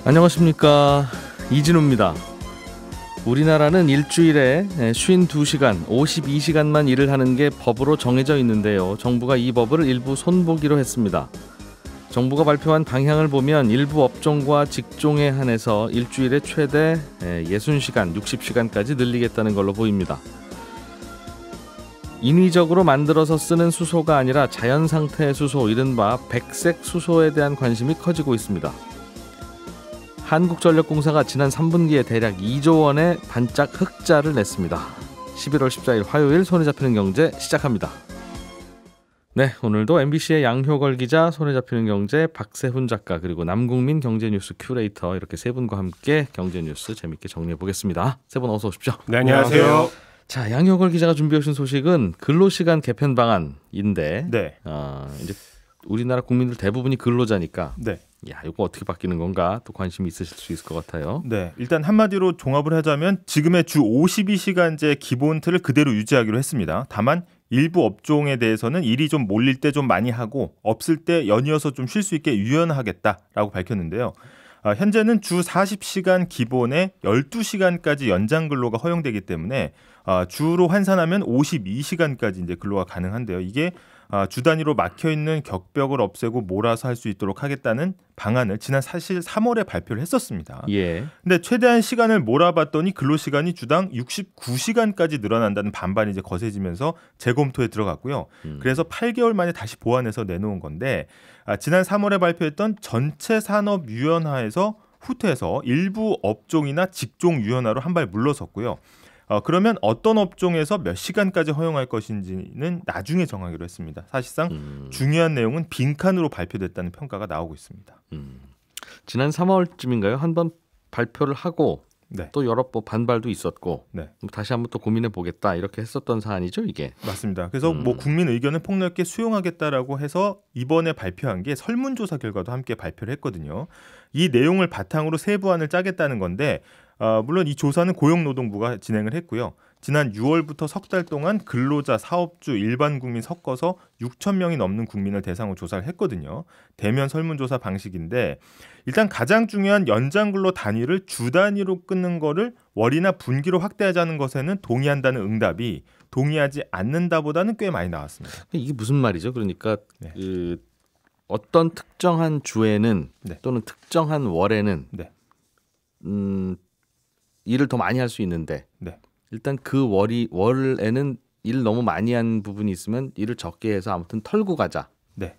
안녕하십니까, 이진우입니다. 우리나라는 일주일에 52시간, 52시간만 일을 하는 게 법으로 정해져 있는데요. 정부가 이 법을 일부 손보기로 했습니다. 정부가 발표한 방향을 보면 일부 업종과 직종에 한해서 일주일에 최대 60시간, 60시간까지 늘리겠다는 걸로 보입니다. 인위적으로 만들어서 쓰는 수소가 아니라 자연 상태의 수소, 이른바 백색 수소에 대한 관심이 커지고 있습니다. 한국전력공사가 지난 3분기에 대략 2조 원의 반짝 흑자를 냈습니다. 11월 14일 화요일 손에 잡히는 경제 시작합니다. 네, 오늘도 MBC의 양효걸 기자, 손에 잡히는 경제 박세훈 작가, 그리고 남국민 경제뉴스 큐레이터, 이렇게 세 분과 함께 경제뉴스 재밌게 정리해 보겠습니다. 세 분 어서 오십시오. 네, 안녕하세요. 자, 양효걸 기자가 준비해 오신 소식은 근로시간 개편 방안인데, 네. 이제 우리나라 국민들 대부분이 근로자니까, 네. 야, 이거 어떻게 바뀌는 건가 또 관심이 있으실 수 있을 것 같아요. 네, 일단 한마디로 종합을 하자면 지금의 주 52시간제 기본 틀을 그대로 유지하기로 했습니다. 다만 일부 업종에 대해서는 일이 좀 몰릴 때 좀 많이 하고 없을 때 연이어서 좀 쉴 수 있게 유연하겠다라고 밝혔는데요. 현재는 주 40시간 기본에 12시간까지 연장 근로가 허용되기 때문에 주로 환산하면 52시간까지 이제 근로가 가능한데요. 이게 주 단위로 막혀있는 격벽을 없애고 몰아서 할 수 있도록 하겠다는 방안을 지난 사실 3월에 발표를 했었습니다. 예. 근데 최대한 시간을 몰아봤더니 근로시간이 주당 69시간까지 늘어난다는 반발이 이제 거세지면서 재검토에 들어갔고요. 그래서 8개월 만에 다시 보완해서 내놓은 건데, 지난 3월에 발표했던 전체 산업 유연화에서 후퇴해서 일부 업종이나 직종 유연화로 한 발 물러섰고요. 그러면 어떤 업종에서 몇 시간까지 허용할 것인지는 나중에 정하기로 했습니다. 사실상 중요한 내용은 빈칸으로 발표됐다는 평가가 나오고 있습니다. 지난 3월쯤인가요? 한번 발표를 하고, 네. 또 여러 번 반발도 있었고, 네. 다시 한번 또 고민해 보겠다, 이렇게 했었던 사안이죠, 이게. 맞습니다. 그래서 뭐 국민 의견을 폭넓게 수용하겠다라고 해서 이번에 발표한 게 설문조사 결과도 함께 발표를 했거든요. 이 내용을 바탕으로 세부안을 짜겠다는 건데, 물론 이 조사는 고용노동부가 진행을 했고요. 지난 6월부터 석 달 동안 근로자, 사업주, 일반 국민 섞어서 6천 명이 넘는 국민을 대상으로 조사를 했거든요. 대면 설문조사 방식인데, 일단 가장 중요한 연장 근로 단위를 주 단위로 끊는 거를 월이나 분기로 확대하자는 것에는 동의한다는 응답이 동의하지 않는다보다는 꽤 많이 나왔습니다. 이게 무슨 말이죠? 그러니까 네. 어떤 특정한 주에는, 네. 또는 특정한 월에는 네. 일을 더 많이 할 수 있는데, 네. 일단 그 월에는 일 너무 많이 한 부분이 있으면 일을 적게 해서 아무튼 털고 가자. 네.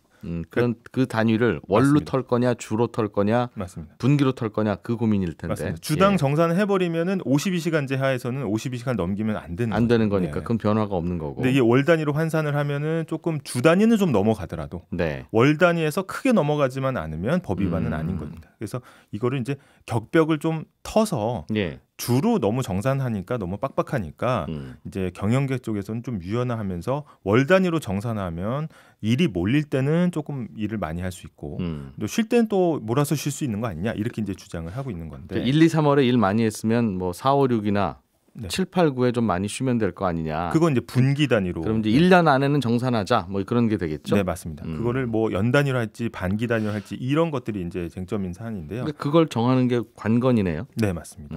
그런 그 단위를 월로 맞습니다. 털 거냐, 주로 털 거냐, 맞습니다. 분기로 털 거냐, 그 고민일 텐데. 맞습니다. 주당 예. 정산을 해버리면은 52시간제 하에서는 52시간 넘기면 안 되는 거니까 네. 그건 변화가 없는 거고. 근데 이게 월 단위로 환산을 하면은 조금 주 단위는 좀 넘어가더라도 네. 월 단위에서 크게 넘어가지만 않으면 법 위반은 아닌 겁니다. 그래서 이거를 이제 격벽을 좀 터서 예. 주로 너무 정산하니까 너무 빡빡하니까 이제 경영계 쪽에서는 좀 유연화하면서 월 단위로 정산하면 일이 몰릴 때는 조금 일을 많이 할 수 있고 또 쉴 때는 또 몰아서 쉴 수 있는 거 아니냐, 이렇게 이제 주장을 하고 있는 건데, 1, 2, 3월에 일 많이 했으면 뭐 4, 5, 6이나 네. 7, 8, 9에 좀 많이 쉬면 될 거 아니냐. 그건 이제 분기 단위로. 그럼 이제 1년 안에는 정산하자, 뭐 그런 게 되겠죠. 네, 맞습니다. 그거를 뭐 연 단위로 할지 반기 단위로 할지 이런 것들이 이제 쟁점인 사안인데요. 그러니까 그걸 정하는 게 관건이네요. 네, 맞습니다.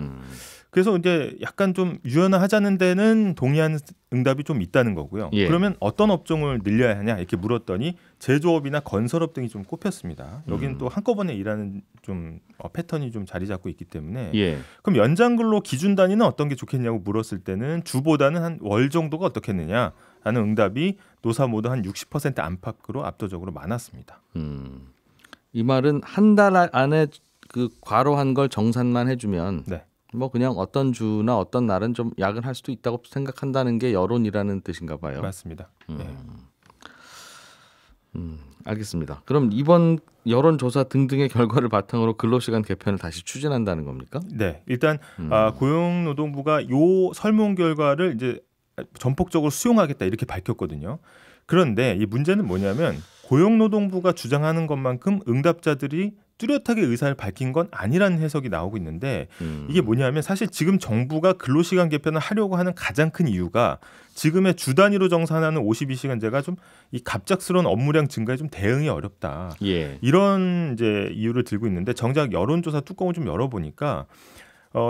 그래서 이제 약간 좀 유연화하자는 데는 동의하는 응답이 좀 있다는 거고요. 예. 그러면 어떤 업종을 늘려야 하냐 이렇게 물었더니 제조업이나 건설업 등이 좀 꼽혔습니다. 여기는 또 한꺼번에 일하는 좀 패턴이 좀 자리 잡고 있기 때문에 예. 그럼 연장 근로 기준 단위는 어떤 게 좋겠냐고 물었을 때는 주보다는 한 월 정도가 어떻겠느냐라는 응답이 노사 모두 한 60% 안팎으로 압도적으로 많았습니다. 이 말은 한 달 안에 그 과로한 걸 정산만 해주면 네. 뭐 그냥 어떤 주나 어떤 날은 좀 야근할 수도 있다고 생각한다는 게 여론이라는 뜻인가 봐요. 맞습니다. 네. 알겠습니다. 그럼 이번 여론조사 등등의 결과를 바탕으로 근로시간 개편을 다시 추진한다는 겁니까? 네, 일단 고용노동부가 요 설문 결과를 이제 전폭적으로 수용하겠다 이렇게 밝혔거든요. 그런데 이 문제는 뭐냐면 고용노동부가 주장하는 것만큼 응답자들이 뚜렷하게 의사를 밝힌 건 아니라는 해석이 나오고 있는데 이게 뭐냐면 사실 지금 정부가 근로시간 개편을 하려고 하는 가장 큰 이유가 지금의 주 단위로 정산하는 52시간제가 좀 이 갑작스러운 업무량 증가에 좀 대응이 어렵다. 예. 이런 이제 이유를 들고 있는데 정작 여론조사 뚜껑을 좀 열어보니까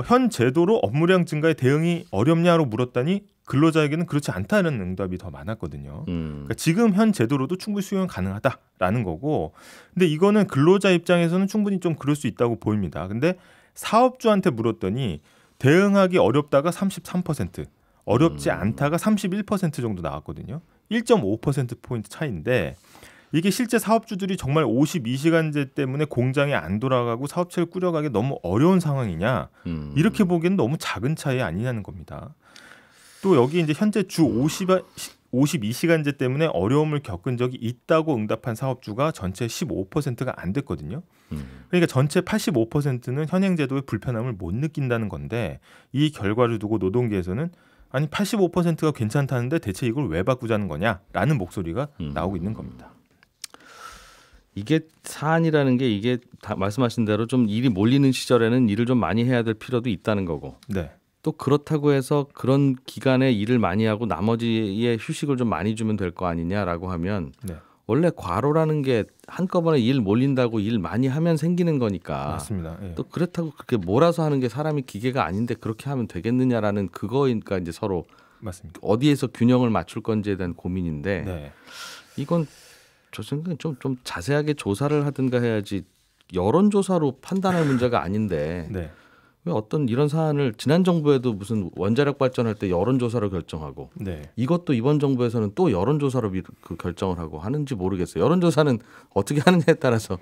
현 제도로 업무량 증가에 대응이 어렵냐로 물었더니 근로자에게는 그렇지 않다는 응답이 더 많았거든요. 그러니까 지금 현 제도로도 충분히 수용 가능하다라는 거고, 근데 이거는 근로자 입장에서는 충분히 좀 그럴 수 있다고 보입니다. 근데 사업주한테 물었더니 대응하기 어렵다가 33%, 어렵지 않다가 31% 정도 나왔거든요. 1.5%포인트 차이인데 이게 실제 사업주들이 정말 52시간제 때문에 공장에 안 돌아가고 사업체를 꾸려가기 너무 어려운 상황이냐, 이렇게 보기에는 너무 작은 차이 아니냐는 겁니다. 또 여기 이제 현재 주 52시간제 때문에 어려움을 겪은 적이 있다고 응답한 사업주가 전체 15%가 안 됐거든요. 그러니까 전체 85%는 현행 제도의 불편함을 못 느낀다는 건데, 이 결과를 두고 노동계에서는 아니 85%가 괜찮다는데 대체 이걸 왜 바꾸자는 거냐라는 목소리가 나오고 있는 겁니다. 이게 사안이라는 게 이게 다 말씀하신 대로 좀 일이 몰리는 시절에는 일을 좀 많이 해야 될 필요도 있다는 거고, 네. 또 그렇다고 해서 그런 기간에 일을 많이 하고 나머지에 휴식을 좀 많이 주면 될 거 아니냐라고 하면 네. 원래 과로라는 게 한꺼번에 일 몰린다고 일 많이 하면 생기는 거니까. 맞습니다. 예. 또 그렇다고 그렇게 몰아서 하는 게 사람이 기계가 아닌데 그렇게 하면 되겠느냐라는 그거니까 이제 서로 맞습니다. 어디에서 균형을 맞출 건지에 대한 고민인데 네. 이건 저 생각엔 좀 자세하게 조사를 하든가 해야지, 여론조사로 판단할 문제가 아닌데 네. 왜 어떤 이런 사안을 지난 정부에도 무슨 원자력 발전할 때 여론조사로 결정하고 네. 이것도 이번 정부에서는 또 여론조사로 그 결정을 하고 하는지 모르겠어요. 여론조사는 어떻게 하느냐에 따라서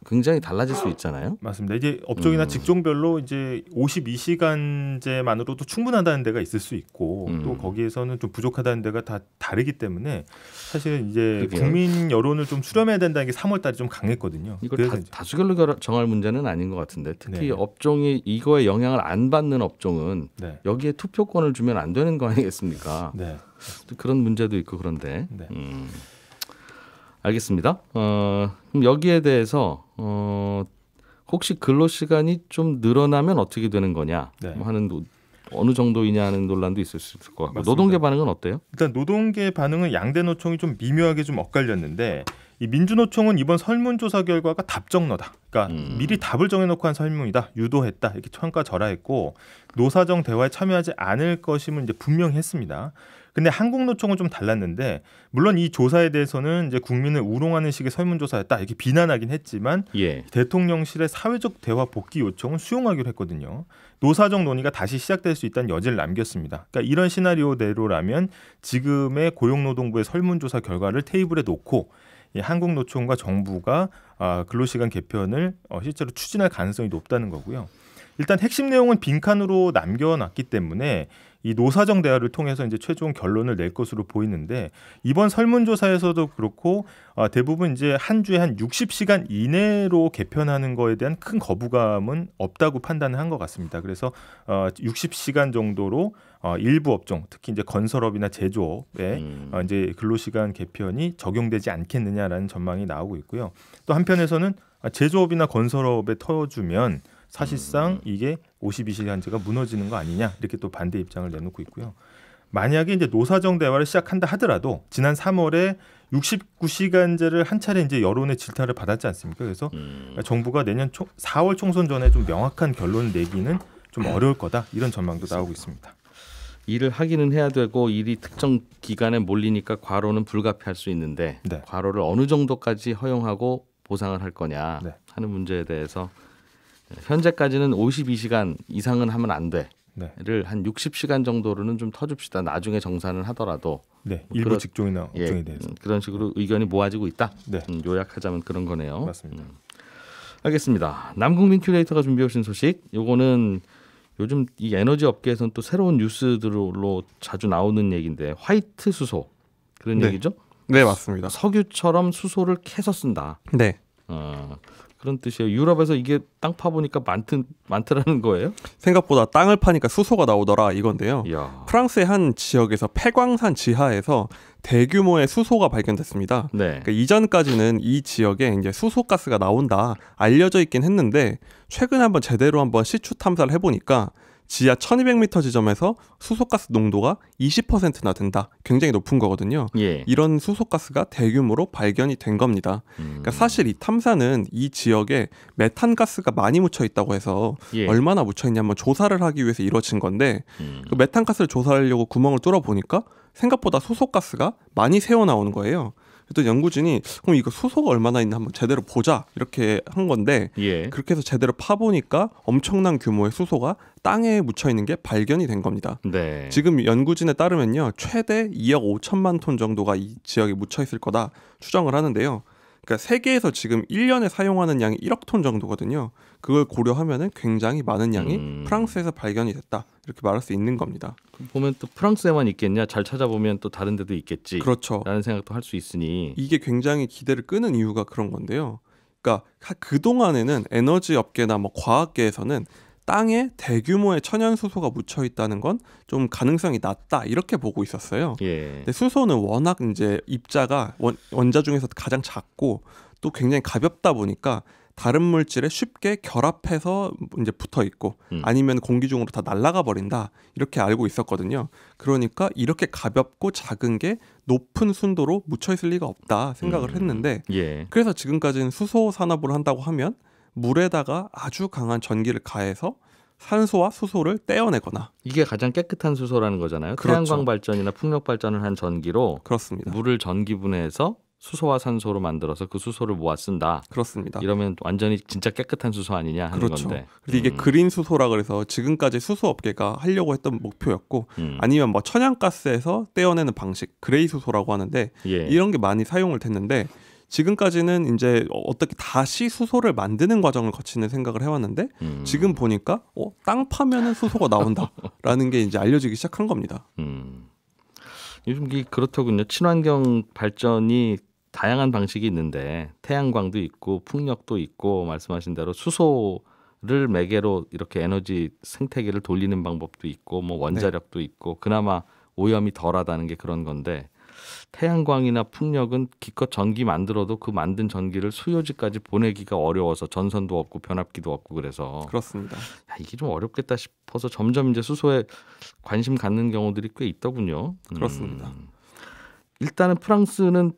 굉장히 달라질 수 있잖아요. 맞습니다. 이제 업종이나 직종별로 이제 52시간제만으로도 충분하다는 데가 있을 수 있고 또 거기에서는 좀 부족하다는 데가 다 다르기 때문에 사실은 이제 그게요. 국민 여론을 좀 수렴해야 된다는 게 3월달에 좀 강했거든요. 이거 그래서 이제 다수결로 정할 문제는 아닌 것 같은데, 특히 네. 업종이 이거에 영향을 안 받는 업종은 네. 여기에 투표권을 주면 안 되는 거 아니겠습니까? 네. 또 그런 문제도 있고 그런데. 네. 알겠습니다. 그럼 여기에 대해서 혹시 근로 시간이 좀 늘어나면 어떻게 되는 거냐 네. 뭐 하는 어느 정도이냐 하는 논란도 있을 수 있을 것 같고, 맞습니다. 노동계 반응은 어때요? 일단 노동계 반응은 양대 노총이 좀 미묘하게 좀 엇갈렸는데, 이 민주노총은 이번 설문조사 결과가 답정너다. 그러니까 미리 답을 정해놓고 한 설문이다, 유도했다, 이렇게 평가절하했고, 노사정 대화에 참여하지 않을 것임을 이제 분명히 했습니다. 근데 한국노총은 좀 달랐는데, 물론 이 조사에 대해서는 이제 국민을 우롱하는 식의 설문조사였다 이렇게 비난하긴 했지만, 예. 대통령실의 사회적 대화 복귀 요청은 수용하기로 했거든요. 노사정 논의가 다시 시작될 수 있다는 여지를 남겼습니다. 그러니까 이런 시나리오대로라면 지금의 고용노동부의 설문조사 결과를 테이블에 놓고 한국노총과 정부가 근로시간 개편을 실제로 추진할 가능성이 높다는 거고요. 일단 핵심 내용은 빈칸으로 남겨놨기 때문에 이 노사정 대화를 통해서 이제 최종 결론을 낼 것으로 보이는데, 이번 설문조사에서도 그렇고 대부분 이제 한 주에 한 60시간 이내로 개편하는 거에 대한 큰 거부감은 없다고 판단을 한 것 같습니다. 그래서 60시간 정도로 일부 업종, 특히 이제 건설업이나 제조업에 이제 근로시간 개편이 적용되지 않겠느냐라는 전망이 나오고 있고요. 또 한편에서는 제조업이나 건설업에 터주면 사실상 이게 52시간제가 무너지는 거 아니냐, 이렇게 또 반대 입장을 내놓고 있고요. 만약에 이제 노사정 대화를 시작한다 하더라도 지난 3월에 69시간제를 한 차례 이제 여론의 질타를 받았지 않습니까? 그래서 정부가 내년 4월 총선 전에 좀 명확한 결론을 내기는 좀 어려울 거다, 이런 전망도 나오고 있습니다. 일을 하기는 해야 되고 일이 특정 기간에 몰리니까 과로는 불가피할 수 있는데 네. 과로를 어느 정도까지 허용하고 보상을 할 거냐 네. 하는 문제에 대해서 현재까지는 52시간 이상은 하면 안 돼를 네. 한 60시간 정도로는 좀 터줍시다. 나중에 정산을 하더라도. 네, 일부 직종이나 업종에 대해서 그런 식으로 의견이 모아지고 있다. 네. 요약하자면 그런 거네요. 맞습니다. 알겠습니다. 남국민 큐레이터가 준비해 오신 소식. 요거는 요즘 이 에너지 업계에서는 또 새로운 뉴스들로 자주 나오는 얘기인데, 화이트 수소 그런 네. 얘기죠? 네, 맞습니다. 석유처럼 수소를 캐서 쓴다. 네. 그런 뜻이에요. 유럽에서 이게 땅 파보니까 많더라는 거예요? 생각보다 땅을 파니까 수소가 나오더라 이건데요. 이야. 프랑스의 한 지역에서 폐광산 지하에서 대규모의 수소가 발견됐습니다. 네. 그러니까 이전까지는 이 지역에 이제 수소가스가 나온다 알려져 있긴 했는데 최근에 한번 시추 탐사를 해보니까 지하 1200m 지점에서 수소가스 농도가 20%나 된다. 굉장히 높은 거거든요. 예. 이런 수소가스가 대규모로 발견이 된 겁니다. 그러니까 사실 이 탐사는 이 지역에 메탄가스가 많이 묻혀 있다고 해서 예. 얼마나 묻혀 있냐 한번 조사를 하기 위해서 이루어진 건데 그 메탄가스를 조사하려고 구멍을 뚫어 보니까 생각보다 수소가스가 많이 새어나오는 거예요. 그랬더니 연구진이 그럼 이거 수소가 얼마나 있나 한번 제대로 보자 이렇게 한 건데 예. 그렇게 해서 제대로 파보니까 엄청난 규모의 수소가 땅에 묻혀 있는 게 발견이 된 겁니다. 네. 지금 연구진에 따르면요 최대 2억 5천만 톤 정도가 이 지역에 묻혀 있을 거다 추정을 하는데요. 그러니까 세계에서 지금 1년에 사용하는 양이 1억 톤 정도거든요. 그걸 고려하면은 굉장히 많은 양이 프랑스에서 발견이 됐다 이렇게 말할 수 있는 겁니다. 보면 또 프랑스에만 있겠냐? 잘 찾아보면 또 다른 데도 있겠지. 그렇죠. 라는 생각도 할 수 있으니 이게 굉장히 기대를 끄는 이유가 그런 건데요. 그러니까 그동안에는 에너지 업계나 뭐 과학계에서는 땅에 대규모의 천연 수소가 묻혀 있다는 건 좀 가능성이 낮다 이렇게 보고 있었어요. 예. 근데 수소는 워낙 이제 입자가 원자 중에서 가장 작고 또 굉장히 가볍다 보니까 다른 물질에 쉽게 결합해서 이제 붙어 있고 아니면 공기 중으로 다 날아가 버린다 이렇게 알고 있었거든요. 그러니까 이렇게 가볍고 작은 게 높은 순도로 묻혀 있을 리가 없다 생각을 했는데 예. 그래서 지금까지는 수소 산업을 한다고 하면 물에다가 아주 강한 전기를 가해서 산소와 수소를 떼어내거나 이게 가장 깨끗한 수소라는 거잖아요. 그렇죠. 태양광 발전이나 풍력 발전을 한 전기로 그렇습니다. 물을 전기분해해서 수소와 산소로 만들어서 그 수소를 모아 쓴다. 그렇습니다. 이러면 완전히 진짜 깨끗한 수소 아니냐 하는 그렇죠. 건데. 그래서 이게 그린 수소라 그래서 지금까지 수소 업계가 하려고 했던 목표였고 아니면 뭐 천연가스에서 떼어내는 방식 그레이 수소라고 하는데 예. 이런 게 많이 사용을 됐는데 지금까지는 이제 어떻게 다시 수소를 만드는 과정을 거치는 생각을 해왔는데 지금 보니까 땅 파면은 수소가 나온다라는 게 이제 알려지기 시작한 겁니다. 요즘 이게 그렇더군요. 친환경 발전이 다양한 방식이 있는데 태양광도 있고 풍력도 있고 말씀하신 대로 수소를 매개로 이렇게 에너지 생태계를 돌리는 방법도 있고 뭐 원자력도 있고 그나마 오염이 덜하다는 게 그런 건데 태양광이나 풍력은 기껏 전기 만들어도 그 만든 전기를 수요지까지 보내기가 어려워서 전선도 없고 변압기도 없고 그래서 그렇습니다. 이게 좀 어렵겠다 싶어서 점점 이제 수소에 관심 갖는 경우들이 꽤 있더군요. 그렇습니다. 일단은 프랑스는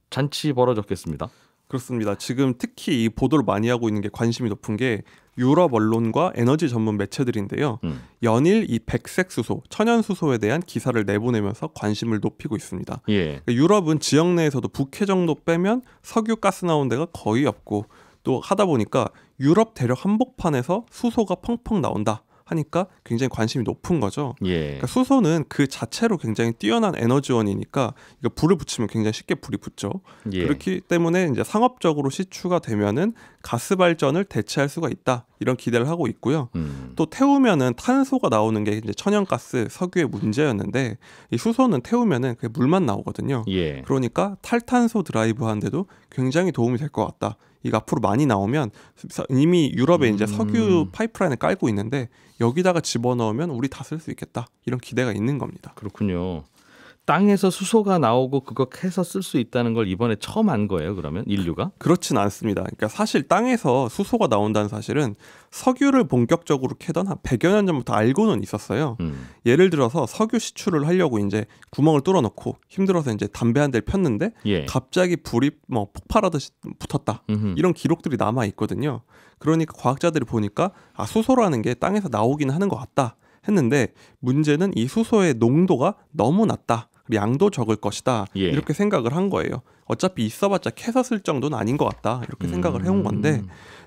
잔치 벌어졌겠습니다. 그렇습니다. 지금 특히 이 보도를 많이 하고 있는 게 관심이 높은 게 유럽 언론과 에너지 전문 매체들인데요. 연일 이 백색 수소, 천연 수소에 대한 기사를 내보내면서 관심을 높이고 있습니다. 예. 유럽은 지역 내에서도 북해 정도 빼면 석유 가스 나온 데가 거의 없고 또 하다 보니까 유럽 대륙 한복판에서 수소가 펑펑 나온다 하니까 굉장히 관심이 높은 거죠. 예. 그러니까 수소는 그 자체로 굉장히 뛰어난 에너지원이니까 이거 불을 붙이면 굉장히 쉽게 불이 붙죠. 예. 그렇기 때문에 이제 상업적으로 시추가 되면은 가스 발전을 대체할 수가 있다 이런 기대를 하고 있고요. 또 태우면은 탄소가 나오는 게 이제 천연가스, 석유의 문제였는데 이 수소는 태우면은 그게 물만 나오거든요. 예. 그러니까 탈탄소 드라이브 하는데도 굉장히 도움이 될 것 같다. 이거 앞으로 많이 나오면 이미 유럽에 이제 석유 파이프라인을 깔고 있는데 여기다가 집어넣으면 우리 다 쓸 수 있겠다. 이런 기대가 있는 겁니다. 그렇군요. 땅에서 수소가 나오고 그거 캐서 쓸 수 있다는 걸 이번에 처음 한 거예요, 그러면 인류가? 그렇진 않습니다. 그러니까 사실 땅에서 수소가 나온다는 사실은 석유를 본격적으로 캐던 한 100여 년 전부터 알고는 있었어요. 예를 들어서 석유 시추를 하려고 이제 구멍을 뚫어놓고 힘들어서 이제 담배 한 대를 폈는데 예. 갑자기 불이 뭐 폭발하듯이 붙었다. 이런 기록들이 남아 있거든요. 그러니까 과학자들이 보니까 수소라는 게 땅에서 나오긴 하는 것 같다 했는데 문제는 이 수소의 농도가 너무 낮다. 양도 적을 것이다. 예. 이렇게 생각을 한 거예요. 어차피 있어봤자 캐서 쓸 정도는 아닌 것 같다. 이렇게 생각을 해온 건데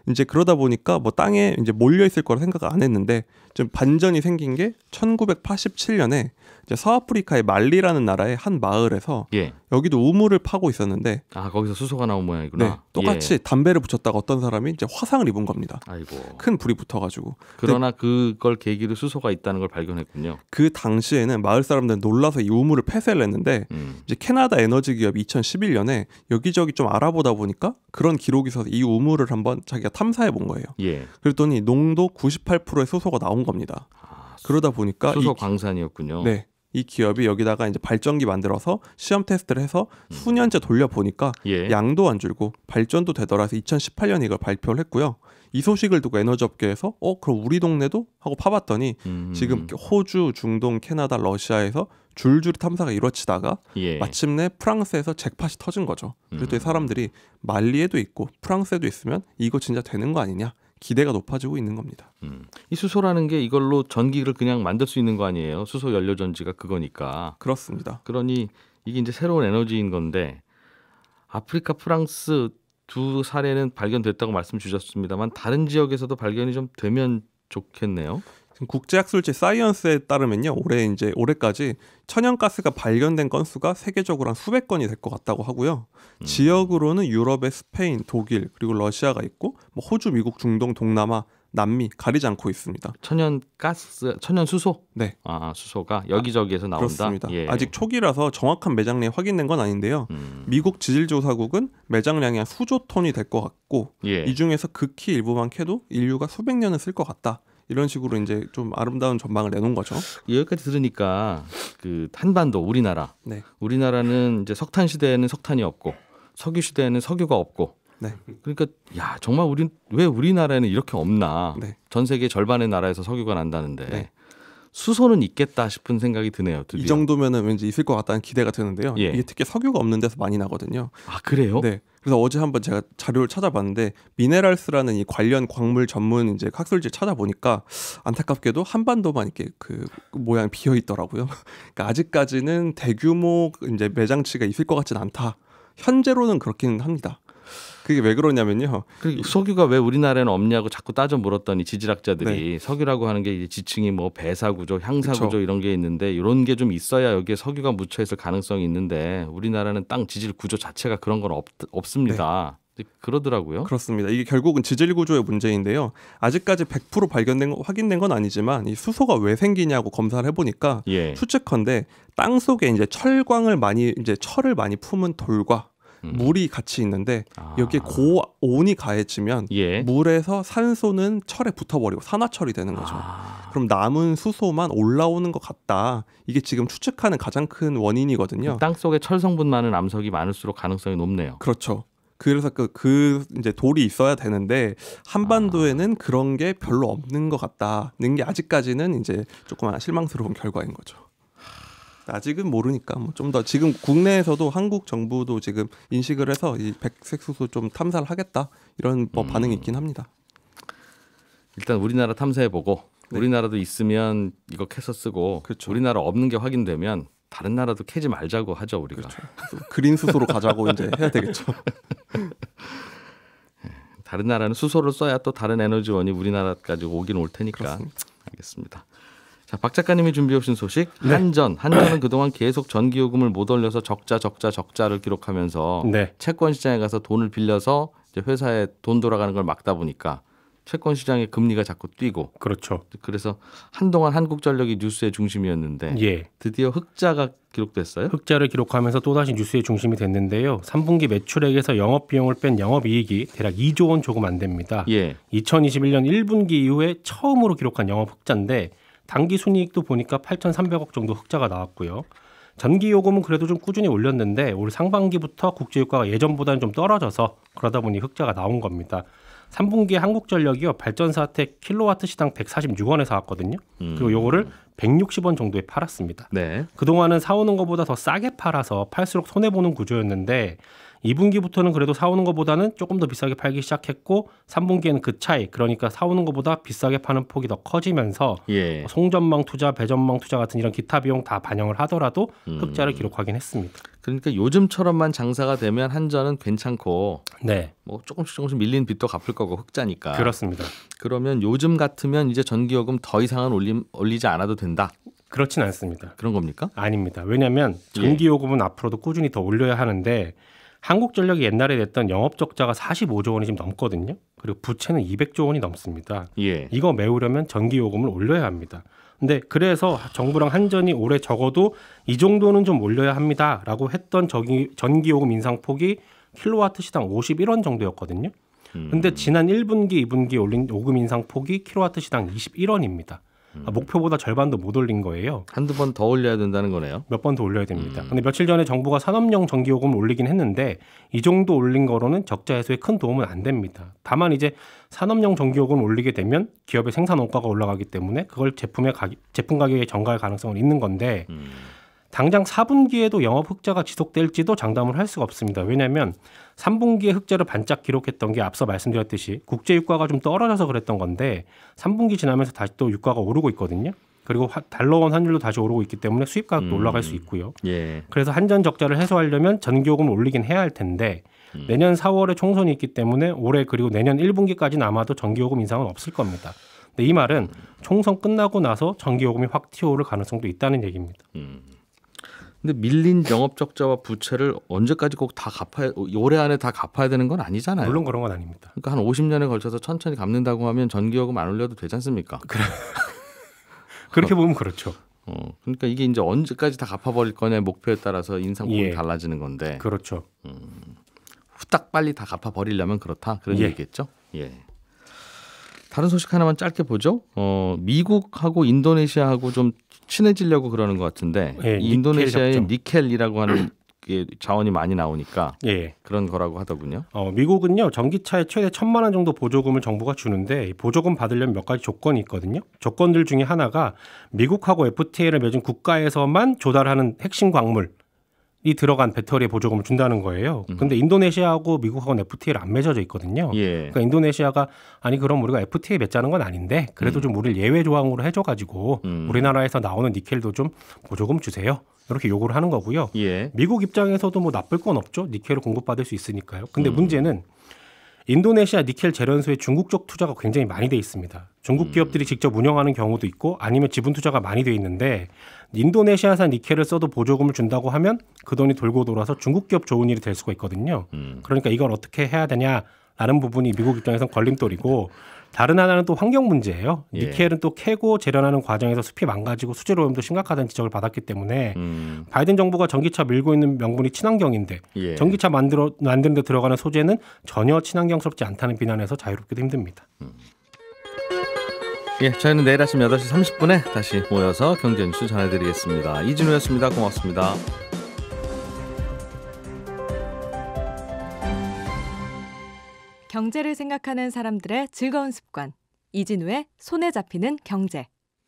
이제 그러다 보니까 뭐 땅에 이제 몰려 있을 거라 생각을 안 했는데 좀 반전이 생긴 게 1987년에 이제 서아프리카의 말리라는 나라의 한 마을에서 예. 여기도 우물을 파고 있었는데 거기서 수소가 나온 모양이구나. 네, 똑같이 예. 담배를 붙였다가 어떤 사람이 이제 화상을 입은 겁니다. 아이고. 큰 불이 붙어가지고. 그러나 그걸 계기로 수소가 있다는 걸 발견했군요. 그 당시에는 마을 사람들은 놀라서 이 우물을 폐쇄를 했는데 이제 캐나다 에너지 기업이 2011년에 전에 여기저기 좀 알아보다 보니까 그런 기록이 있어서 이 우물을 한번 자기가 탐사해 본 거예요. 예. 그랬더니 농도 98%의 수소가 나온 겁니다. 그러다 보니까 수소 광산이었군요. 네. 이 기업이 여기다가 이제 발전기 만들어서 시험 테스트를 해서 수년째 돌려보니까 예. 양도 안 줄고 발전도 되더라 해서 2018년에 이걸 발표를 했고요. 이 소식을 두고 에너지 업계에서 그럼 우리 동네도? 하고 파봤더니 지금 호주, 중동, 캐나다, 러시아에서 줄줄이 탐사가 이루어지다가 예. 마침내 프랑스에서 잭팟이 터진 거죠. 그랬더니 사람들이 말리에도 있고 프랑스에도 있으면 이거 진짜 되는 거 아니냐 기대가 높아지고 있는 겁니다. 이 수소라는 게 이걸로 전기를 그냥 만들 수 있는 거 아니에요? 수소 연료 전지가 그거니까. 그렇습니다. 그러니 이게 이제 새로운 에너지인 건데 아프리카, 프랑스 두 사례는 발견됐다고 말씀 주셨습니다만 다른 지역에서도 발견이 좀 되면 좋겠네요. 국제학술지 사이언스에 따르면요, 올해까지 천연가스가 발견된 건수가 세계적으로 한 수백 건이 될 것 같다고 하고요. 지역으로는 유럽의 스페인, 독일 그리고 러시아가 있고 호주, 미국, 중동, 동남아, 남미 가리지 않고 있습니다. 천연가스, 천연수소? 네. 수소가 여기저기에서 나온다. 그렇습니다. 예. 아직 초기라서 정확한 매장량이 확인된 건 아닌데요. 미국 지질조사국은 매장량이 한 수조 톤이 될 것 같고 예. 이 중에서 극히 일부만 캐도 인류가 수백 년은 쓸 것 같다. 이런 식으로 이제 좀 아름다운 전망을 내놓은 거죠. 여기까지 들으니까 그 한반도 우리나라, 네. 우리나라는 이제 석탄 시대에는 석탄이 없고 석유 시대에는 석유가 없고, 네. 그러니까 정말 왜 우리나라에는 이렇게 없나? 네. 전 세계 절반의 나라에서 석유가 난다는데 네. 수소는 있겠다 싶은 생각이 드네요. 드디어. 이 정도면은 왠지 있을 것 같다는 기대가 드는데요. 예. 이게 특히 석유가 없는 데서 많이 나거든요. 아 그래요? 네. 그래서 어제 한번 제가 자료를 찾아봤는데 미네랄스라는 이 관련 광물 전문 이제 학술지 찾아보니까 안타깝게도 한반도만 이렇게 그 모양 비어 있더라고요. 그러니까 아직까지는 대규모 이제 매장치가 있을 것 같진 않다. 현재로는 그렇긴 합니다. 그게 왜 그러냐면요. 석유가 왜 우리나라에는 없냐고 자꾸 따져 물었더니 지질학자들이 석유라고 하는 게 이제 지층이 뭐 배사구조, 향사구조 그쵸. 이런 게 있는데 이런 게 좀 있어야 여기에 석유가 묻혀 있을 가능성이 있는데 우리나라는 땅 지질 구조 자체가 그런 건 없습니다. 그러더라고요. 그렇습니다. 이게 결국은 지질 구조의 문제인데요. 아직까지 100% 확인된 건 아니지만 이 수소가 왜 생기냐고 검사를 해보니까 예. 추측컨대 땅 속에 이제 철을 많이 품은 돌과 물이 같이 있는데 여기에 고온이 가해지면 예. 물에서 산소는 철에 붙어버리고 산화철이 되는 거죠. 그럼 남은 수소만 올라오는 것 같다. 이게 지금 추측하는 가장 큰 원인이거든요. 땅 속에 철 성분 많은 암석이 많을수록 가능성이 높네요. 그렇죠. 그래서 그 이제 돌이 있어야 되는데 한반도에는 그런 게 별로 없는 것 같다는 게 아직까지는 이제 조금 실망스러운 결과인 거죠. 아직은 모르니까 좀 더 지금 국내에서도 한국 정부도 지금 인식을 해서 이 백색 수소 좀 탐사를 하겠다 이런 반응이 있긴 합니다. 일단 우리나라 탐사해보고 우리나라도 있으면 이거 캐서 쓰고 그렇죠. 우리나라 없는 게 확인되면 다른 나라도 캐지 말자고 하죠 우리가. 그렇죠. 그린 수소로 가자고 이제 해야 되겠죠. 다른 나라는 수소를 써야 또 다른 에너지원이 우리나라까지 오긴 올 테니까. 그렇습니다. 알겠습니다. 자, 박 작가님이 준비해 오신 소식. 한전은 그동안 계속 전기요금을 못 올려서 적자를 기록하면서 채권 시장에 가서 돈을 빌려서 이제 회사에 돈 돌아가는 걸 막다 보니까 채권 시장의 금리가 자꾸 뛰고. 그렇죠. 그래서 한동안 한국전력이 뉴스의 중심이었는데 드디어 흑자가 기록됐어요. 흑자를 기록하면서 또다시 뉴스의 중심이 됐는데요. 3분기 매출액에서 영업비용을 뺀 영업이익이 대략 2조 원 조금 안 됩니다. 2021년 1분기 이후에 처음으로 기록한 영업 흑자인데 당기 순이익도 보니까 8,300억 정도 흑자가 나왔고요. 전기요금은 그래도 좀 꾸준히 올렸는데 올 상반기부터 국제유가가 예전보다는 좀 떨어져서 그러다 보니 흑자가 나온 겁니다. 3분기에 한국전력이요 발전소 혜택 킬로와트 시당 146원에 사왔거든요. 그리고 요거를 160원 정도에 팔았습니다. 그동안은 사오는 것보다 더 싸게 팔아서 팔수록 손해보는 구조였는데 2분기부터는 그래도 사오는 것보다는 조금 더 비싸게 팔기 시작했고 3분기에는 그 차이 그러니까 사오는 것보다 비싸게 파는 폭이 더 커지면서 송전망 투자, 배전망 투자 같은 이런 기타 비용 다 반영을 하더라도 흑자를 기록하긴 했습니다. 그러니까 요즘처럼만 장사가 되면 한전은 괜찮고 뭐 조금씩 밀린 빚도 갚을 거고 흑자니까. 그렇습니다. 그러면 요즘 같으면 이제 전기요금 더 이상은 올리지 않아도 된다. 그렇진 않습니다. 그런 겁니까? 아닙니다. 왜냐하면 전기요금은 앞으로도 꾸준히 더 올려야 하는데 한국전력이 옛날에 냈던 영업적자가 45조 원이 지금 넘거든요. 그리고 부채는 200조 원이 넘습니다. 이거 메우려면 전기요금을 올려야 합니다. 근데 그래서 정부랑 한전이 올해 적어도 이 정도는 좀 올려야 합니다라고 했던 전기요금 인상폭이 킬로와트 시당 51원 정도였거든요. 근데 지난 1분기, 2분기에 올린 요금 인상폭이 킬로와트 시당 21원입니다. 목표보다 절반도 못 올린 거예요. 한두 번 더 올려야 된다는 거네요. 몇 번 더 올려야 됩니다. 근데 며칠 전에 정부가 산업용 전기요금을 올리긴 했는데 이 정도 올린 거로는 적자 해소에 큰 도움은 안 됩니다. 다만 이제 산업용 전기요금을 올리게 되면 기업의 생산 원가가 올라가기 때문에 그걸 제품 가격에 전가할 가능성은 있는 건데 당장 4분기에도 영업 흑자가 지속될지도 장담을 할 수가 없습니다. 왜냐하면 3분기에 흑자를 반짝 기록했던 게 앞서 말씀드렸듯이 국제 유가가 좀 떨어져서 그랬던 건데 3분기 지나면서 다시 또 유가가 오르고 있거든요. 그리고 달러원 환율도 다시 오르고 있기 때문에 수입 가격도 올라갈 수 있고요. 예. 그래서 한전 적자를 해소하려면 전기요금을 올리긴 해야 할 텐데 내년 4월에 총선이 있기 때문에 올해 그리고 내년 1분기까지는 아마도 전기요금 인상은 없을 겁니다. 근데 이 말은 총선 끝나고 나서 전기요금이 확 튀어오를 가능성도 있다는 얘기입니다. 근데 밀린 영업 적자와 부채를 언제까지 꼭 다 갚아야 올해 안에 다 갚아야 되는 건 아니잖아요. 물론 그런 건 아닙니다. 그러니까 한 50년에 걸쳐서 천천히 갚는다고 하면 전기요금 안 올려도 되지 않습니까? 그렇게 보면 그렇죠. 그러니까 이게 이제 언제까지 다 갚아버릴 거냐의 목표에 따라서 인상폭이 예. 달라지는 건데. 그렇죠. 후딱 빨리 다 갚아버리려면 그렇다. 그런 예. 얘기겠죠. 예. 다른 소식 하나만 짧게 보죠. 미국하고 인도네시아하고 좀 친해지려고 그러는 것 같은데 예, 이 인도네시아에 접점. 니켈이라고 하는 게 자원이 많이 나오니까 예. 그런 거라고 하더군요. 미국은요 전기차에 최대 1,000만 원 정도 보조금을 정부가 주는데 이 보조금 받으려면 몇 가지 조건이 있거든요. 조건들 중에 하나가 미국하고 FTA를 맺은 국가에서만 조달하는 핵심 광물이 들어간 배터리에 보조금을 준다는 거예요. 근데 인도네시아하고 미국하고는 FTA를 안 맺어져 있거든요. 예. 그러니까 인도네시아가 아니 그럼 우리가 FTA 맺자는 건 아닌데 그래도 좀 우리를 예외 조항으로 해줘가지고 우리나라에서 나오는 니켈도 좀 보조금 주세요. 이렇게 요구를 하는 거고요. 예. 미국 입장에서도 뭐 나쁠 건 없죠. 니켈을 공급받을 수 있으니까요. 근데 문제는 인도네시아 니켈 재련소에 중국적 투자가 굉장히 많이 돼 있습니다. 중국 기업들이 직접 운영하는 경우도 있고 아니면 지분 투자가 많이 돼 있는데 인도네시아산 니켈을 써도 보조금을 준다고 하면 그 돈이 돌고 돌아서 중국 기업 좋은 일이 될 수가 있거든요. 그러니까 이걸 어떻게 해야 되냐라는 부분이 미국 입장에선 걸림돌이고 다른 하나는 또 환경 문제예요. 예. 니켈은 또 캐고 재련하는 과정에서 숲이 망가지고 수질 오염도 심각하다는 지적을 받았기 때문에 바이든 정부가 전기차 밀고 있는 명분이 친환경인데 예. 전기차 만드는 데 들어가는 소재는 전혀 친환경스럽지 않다는 비난에서 자유롭기도 힘듭니다. 예, 저희는 내일 아침 8시 30분에 다시 모여서 경제 뉴스 전해드리겠습니다. 이진우였습니다. 고맙습니다. 경제를 생각하는 사람들의 즐거운 습관. 이진우의 손에 잡히는 경제.